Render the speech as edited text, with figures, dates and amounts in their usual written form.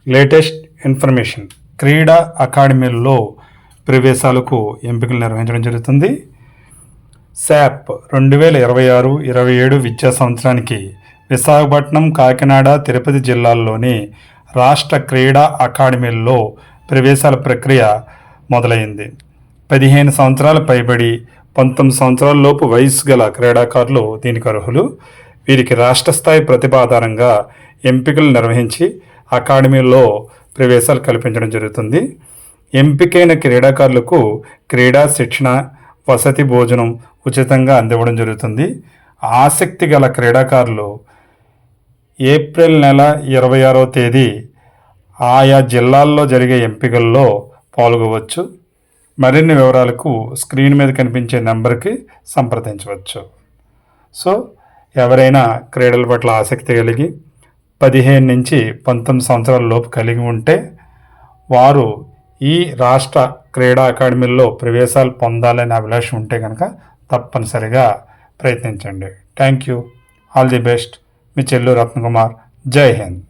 Latest information, క్రీడా అకాడమీల్లో ప్రవేశాలకు ఎంపికలు నిర్వహించడం జరుగుతుంది. శాప్ 2026-27 విద్యా సంవత్సరానికి విశాఖపట్నం, కాకినాడ, తిరుపతి జిల్లాల్లోని రాష్ట్ర క్రీడా అకాడమీల్లో ప్రవేశాల ప్రక్రియ మొదలైంది. 15 సంవత్సరాల పైబడి 19 సంవత్సరాల లోపు వయసు గల క్రీడాకారులు దీనికి అర్హులు. వీరికి రాష్ట్ర స్థాయి ప్రతిభ ఆధారంగా ఎంపికలు నిర్వహించి అకాడమీల్లో ప్రవేశాలు కల్పించడం జరుగుతుంది. ఎంపికైన క్రీడాకారులకు క్రీడా శిక్షణ, వసతి, భోజనం ఉచితంగా అందివ్వడం జరుగుతుంది. ఆసక్తి గల క్రీడాకారులు ఏప్రిల్ నెల 26వ తేదీ ఆయా జిల్లాల్లో జరిగే ఎంపికల్లో పాల్గొవచ్చు. మరిన్ని వివరాలకు స్క్రీన్ మీద కనిపించే నెంబర్కి సంప్రదించవచ్చు. సో ఎవరైనా క్రీడల పట్ల ఆసక్తి కలిగి 15 నుంచి 19 సంవత్సరాల లోపు కలిగి ఉంటే వారు ఈ రాష్ట్ర క్రీడా అకాడమీల్లో ప్రవేశాలు పొందాలనే అభిలాష ఉంటే కనుక తప్పనిసరిగా ప్రయత్నించండి. Thank you. All the best. మీ చెల్లూరు రత్నకుమార్. జై హింద్.